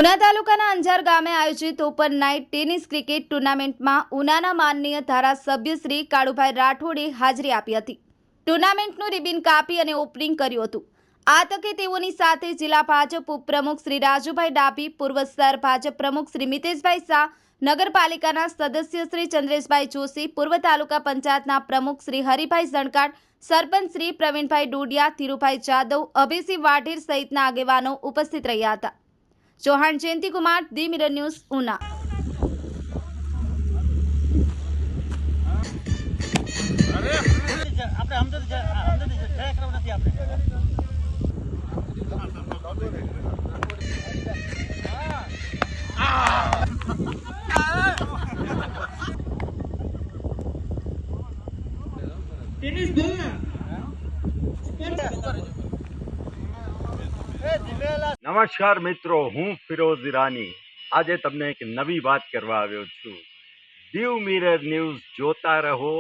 ઉના તાલુકાના અંજાર ગામે આયોજિત ઓપન નાઇટ ટેનિસ ક્રિકેટ ટુર્નામેન્ટમાં ઉનાના માનનીય ધારાસભ્ય શ્રી કાળુભાઈ રાઠોડે હાજરી આપી હતી। ટુર્નામેન્ટનું રિબિન કાપી અને ઓપનિંગ કર્યું હતું। આ તકે તેઓની સાથે જિલ્લા ભાજપ ઉપપ્રમુખ શ્રી રાજુભાઈ ડાભી, પૂર્વ શહેર ભાજપ પ્રમુખ શ્રી મિતેશભાઈ શાહ, નગરપાલિકાના સદસ્ય શ્રી ચંદ્રેશભાઈ જોશી, પૂર્વ તાલુકા પંચાયતના પ્રમુખ શ્રી હરિભાઈ ઝણકાટ, સરપંચ શ્રી પ્રવીણભાઈ ડોડિયા, ધીરુભાઈ જાદવ, અભયસિંહ વાઢેર સહિતના આગેવાનો ઉપસ્થિત રહ્યા હતા। चौहान जयंती कुमार, दी मिरर न्यूज, ऊना। नमस्कार मित्रों, हूँ फिरोज ईरानी। आज तमने एक नवी बात करवा आव्यो छूं। दीव मिरर न्यूज जोता रहो,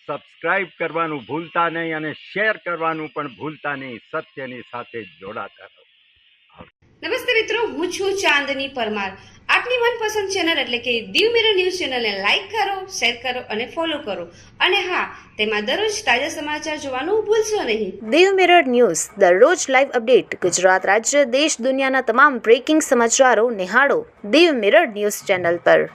सब्सक्राइब करवानुं भूलता नहीं अने शेर करवानुं पण भूलता नहीं। सत्यनी साथे जोड़ाता रहो। नमस्ते मित्रों, हूँ छूं चांदनी परमार। आपनी मनपसंद चेनल एटले के दीव मिरर न्यूज चेनल ने लाइक करो, शेर करो अने फॉलो करो अने हाँ, तेमां दररोज ताजा समाचार जोवानुं भूलशो नहीं। दीव मिरर न्यूज दररोज लाइव अपडेट गुजरात राज्य देश दुनियाना तमाम ब्रेकिंग समाचारों निहाळो दीव मिरर न्यूज चैनल पर।